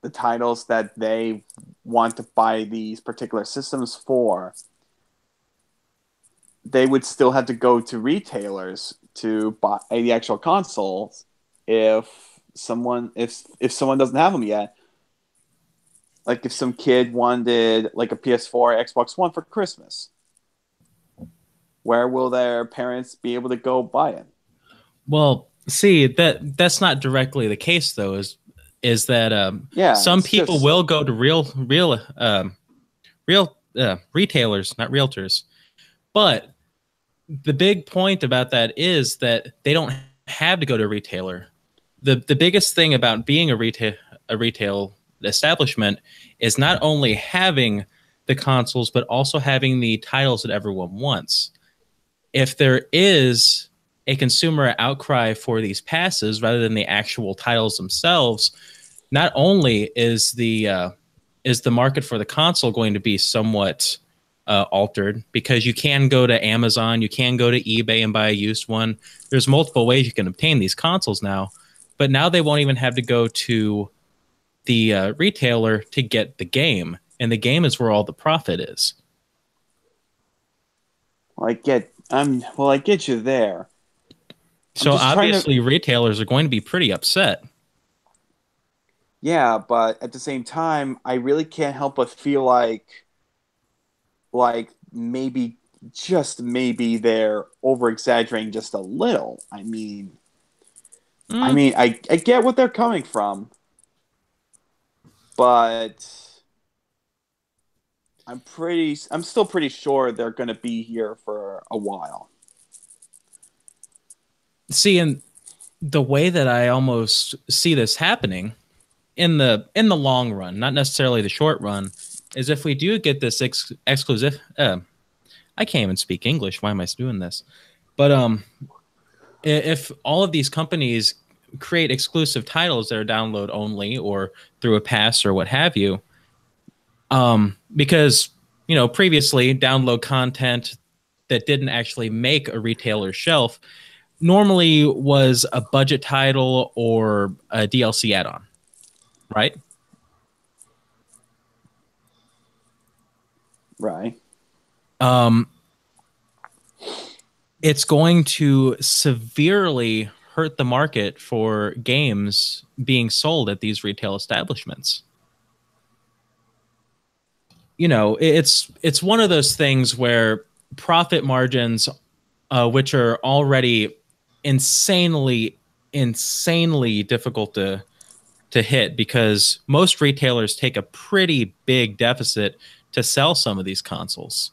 the titles that they want to buy these particular systems for, they would still have to go to retailers to buy the actual consoles if someone doesn't have them yet. Like if some kid wanted like a PS4 or Xbox One for Christmas, where will their parents be able to go buy it? Well, see, that's not directly the case though. Is that some people will go to real retailers, not realtors. But the big point about that is that they don't have to go to a retailer. The biggest thing about being a retail establishment is not only having the consoles, but also having the titles that everyone wants. If there is a consumer outcry for these passes rather than the actual titles themselves, not only is the market for the console going to be somewhat altered, because you can go to Amazon, you can go to eBay and buy a used one. There's multiple ways you can obtain these consoles now, but now they won't even have to go to the retailer to get the game, and the game is where all the profit is. I get you there. So obviously retailers are going to be pretty upset. Yeah, but at the same time, I really can't help but feel like maybe, just maybe, they're over-exaggerating just a little. I get what they're coming from, but I'm still pretty sure they're going to be here for a while. See, and the way that I almost see this happening in the long run, not necessarily the short run, is if we do get this exclusive. I can't even speak English. Why am I doing this? But if all of these companies create exclusive titles that are download only or through a pass or what have you, because previously download content that didn't actually make a retailer shelf normally was a budget title or a DLC add-on, right? Right. It's going to severely hurt the market for games being sold at these retail establishments. It's one of those things where profit margins, which are already insanely difficult to hit, because most retailers take a pretty big deficit to sell some of these consoles.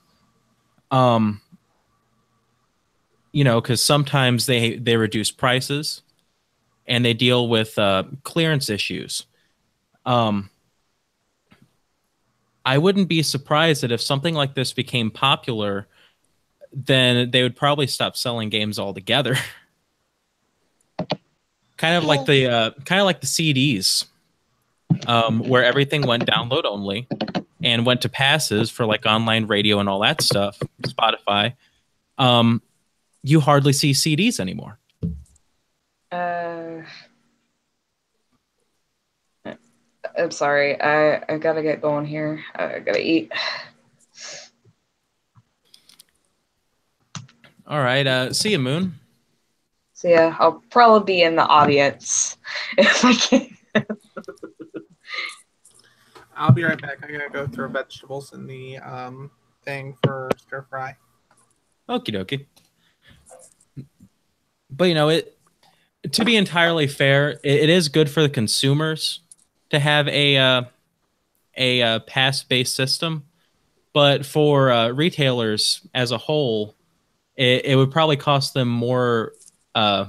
Because sometimes they reduce prices and they deal with clearance issues. I wouldn't be surprised that if something like this became popular, then they would probably stop selling games altogether. kind of like the CDs, where everything went download only and went to passes for like online radio and all that stuff, Spotify. You hardly see CDs anymore. I'm sorry. I gotta get going here. I gotta eat. All right. See you, Moon. So yeah, I'll probably be in the audience if I can. I'll be right back. I gotta go throw vegetables in the thing for stir fry. Okie dokie. But it to be entirely fair, it is good for the consumers to have a pass-based system. But for retailers as a whole, it would probably cost them more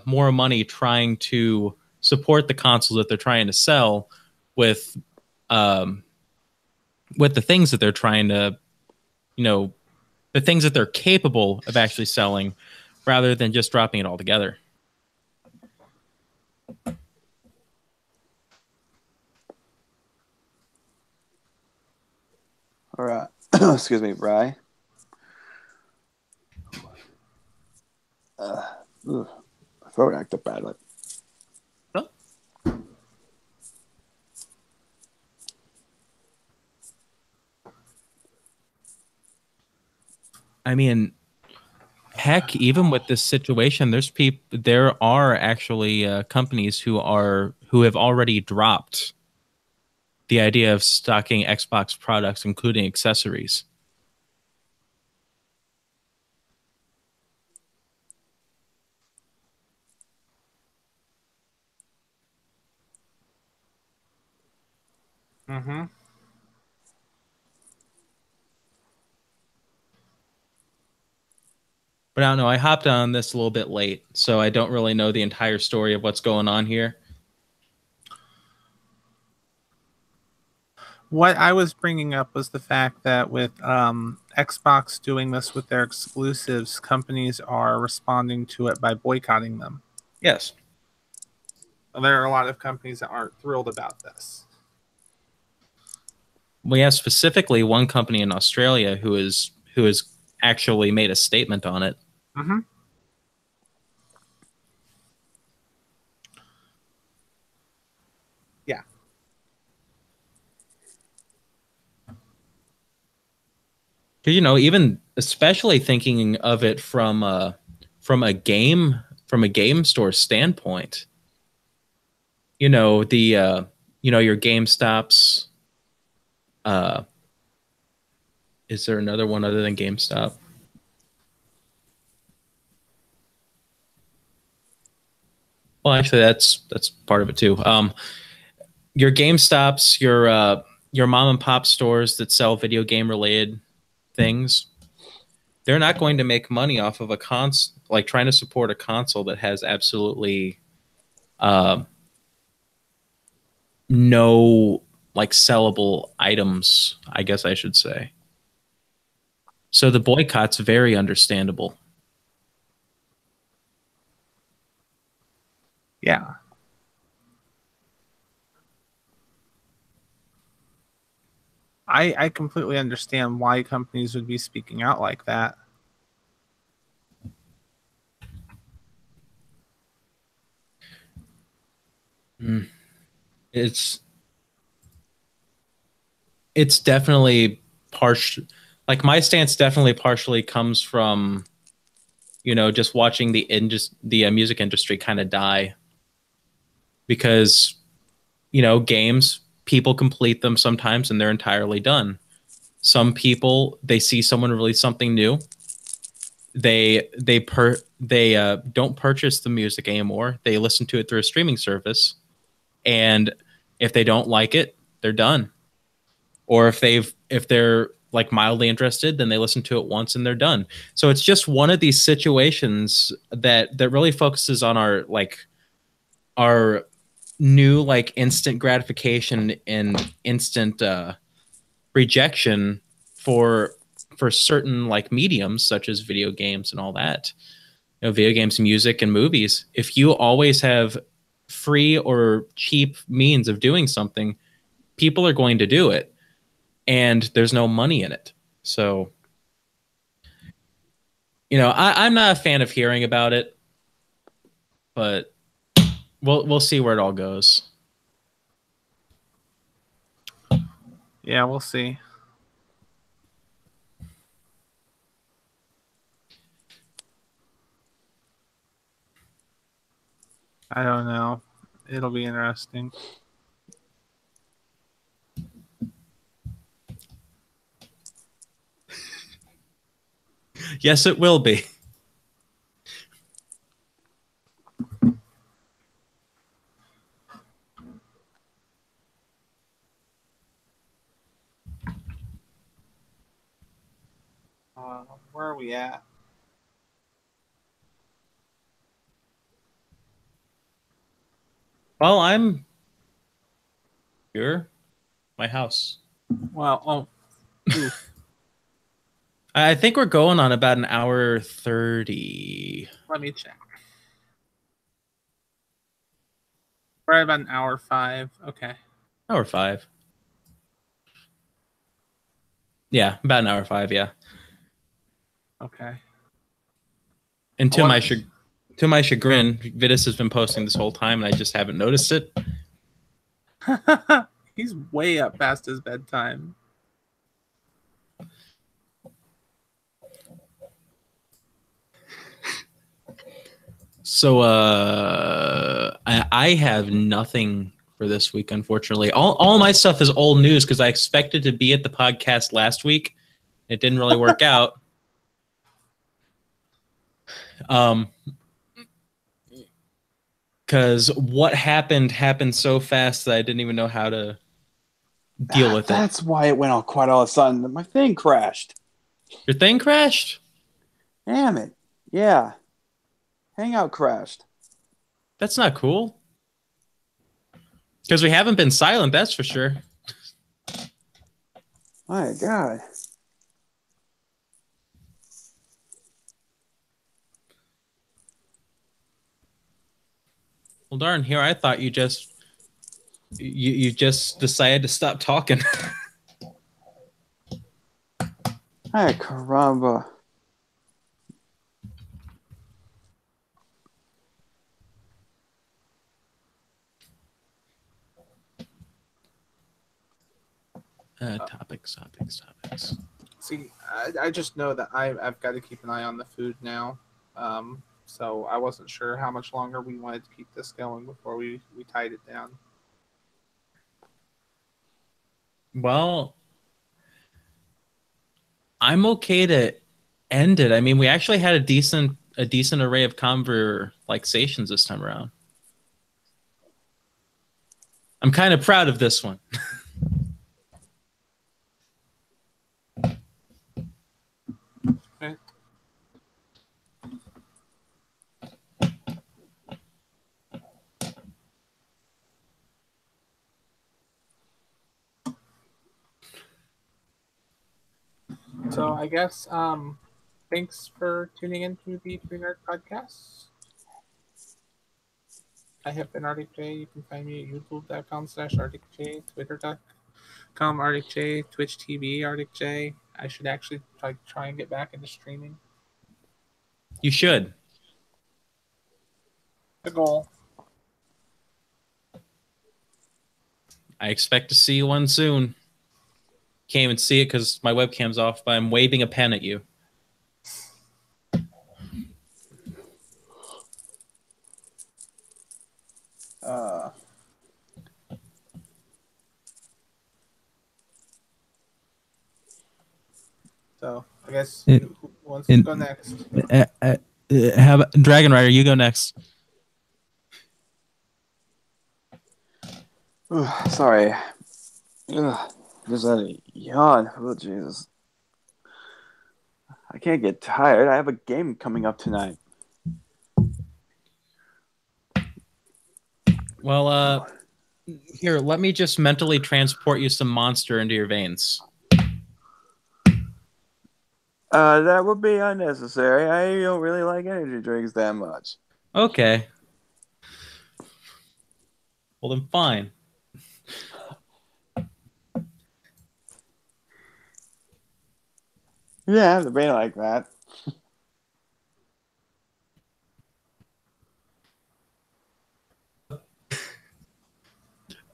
money trying to support the consoles that they're trying to sell with the things that they're trying to, the things that they're capable of actually selling, rather than just dropping it all together. All right. Excuse me, Rye. My throat acted badly. Huh? I mean, heck, even with this situation, there are actually companies who have already dropped the idea of stocking Xbox products, including accessories. Mm-hmm. But I don't know. I hopped on this a little bit late, so I don't really know the entire story of what's going on here. What I was bringing up was the fact that with Xbox doing this with their exclusives, companies are responding to it by boycotting them. Yes. There are a lot of companies that aren't thrilled about this. We have specifically one company in Australia who has actually made a statement on it. Mm-hmm. Yeah. Even especially thinking of it from a game store standpoint. The your GameStops. Is there another one other than GameStop? Well, actually, that's part of it too. Your GameStops, your mom and pop stores that sell video game related things, they're not going to make money off of like trying to support a console that has absolutely no like sellable items, I guess I should say. So the boycott's very understandable. Yeah. I completely understand why companies would be speaking out like that. It's definitely partial. Like my stance definitely partially comes from, just watching the music industry kind of die, because games, people complete them sometimes and they're entirely done. Some people, they see someone release something new, they don't purchase the music anymore. They listen to it through a streaming service, and if they don't like it, they're done. Or if they're like mildly interested, then they listen to it once and they're done. So it's just one of these situations that really focuses on our new like instant gratification and instant rejection for certain like mediums such as video games and all that. Video games, music, and movies. If you always have free or cheap means of doing something, people are going to do it, and there's no money in it. So, I'm not a fan of hearing about it, but we'll see where it all goes. Yeah, we'll see. I don't know. It'll be interesting. Yes, it will be. Where are we at? Well, I'm here. My house. Well, I think we're going on about an hour 30. let me check. We're at about an hour 5. Okay. Hour 5. Yeah, about an hour 5, yeah. Okay. And to my chagrin, Vitus has been posting this whole time, and I just haven't noticed it. He's way up past his bedtime. So I have nothing for this week, unfortunately. All my stuff is old news because I expected to be at the podcast last week. It didn't really work out. Because what happened so fast that I didn't even know how to deal with it. That's why it went all quiet all of a sudden. My thing crashed. Your thing crashed? Damn it. Yeah. Hangout crashed. That's not cool. Because we haven't been silent, that's for sure. My God. Well, darn, here I thought you just decided to stop talking. Ay, caramba. Topics. See, I just know that I've got to keep an eye on the food now. So I wasn't sure how much longer we wanted to keep this going before we tied it down. Well, I'm okay to end it. I mean, we actually had a decent array of conversations this time around. I'm kind of proud of this one. Okay. So I guess thanks for tuning in to the Three Nerd Podcast. I have been ArticJay. You can find me at youtube.com/ArticJay, twitter.com ArticJay, Twitch TV ArticJay. I should actually try and get back into streaming. You should. The goal. I expect to see one soon. Can't even see it because my webcam's off, but I'm waving a pen at you. So I guess who wants to go next? Have Dragon Rider, you go next. Sorry. Just had a yawn. Oh, Jesus. I can't get tired. I have a game coming up tonight. Well, here, let me just mentally transport you some Monster into your veins. That would be unnecessary. I don't really like energy drinks that much. Okay. Well, then fine. Yeah, I have to be like that.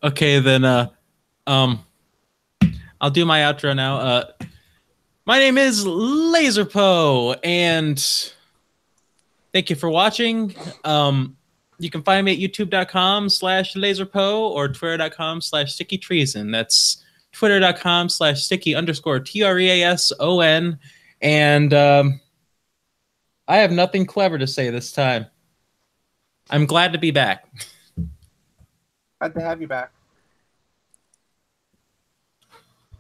Okay, then, I'll do my outro now. My name is Lazrpo, and thank you for watching. You can find me at youtube.com/Lazrpo or twitter.com/StickyTreason. That's twitter.com/sticky_TREASON. And I have nothing clever to say this time. I'm glad to be back. Glad to have you back.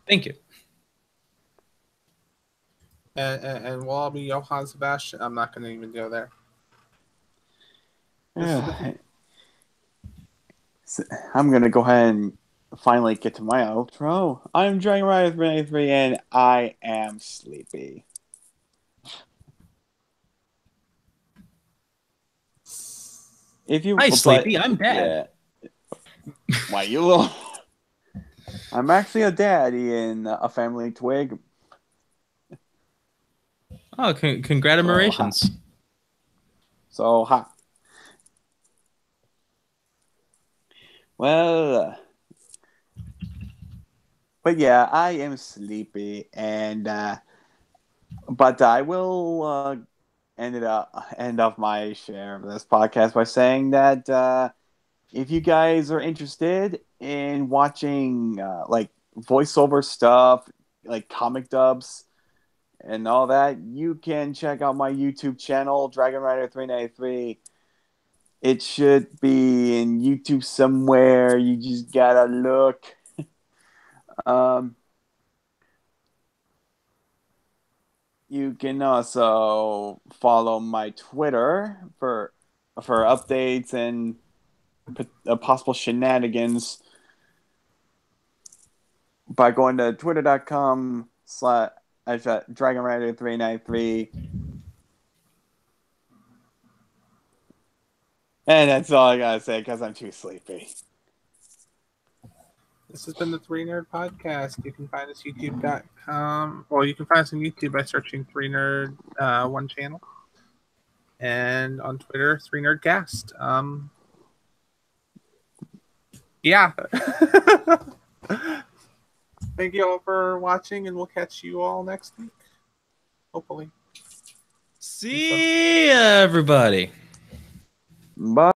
Thank you. And will all be Johann Sebastian? I'm not going to even go there. I'm going to go ahead and finally get to my outro. I'm Dragon Rider 393 and I am sleepy. Hi, Sleepy. I'm Dad. Yeah. Why you little... I'm actually a daddy in a family twig. Oh, congratulations. So hot. Well, but yeah, I am sleepy, and but I will end off my share of this podcast by saying that if you guys are interested in watching like voiceover stuff, like comic dubs and all that, you can check out my YouTube channel, Dragon Rider 393. It should be in YouTube somewhere. You just gotta look. You can also follow my Twitter for updates and possible shenanigans by going to twitter.com/DragonRider393. And that's all I gotta say because I'm too sleepy. This has been the 3Nerd Podcast. You can find us YouTube.com. Well, you can find us on YouTube by searching 3Nerd 1 channel. And on Twitter, 3NerdCast. Yeah. Thank you all for watching, and we'll catch you all next week. Hopefully. See ya, everybody. Bye.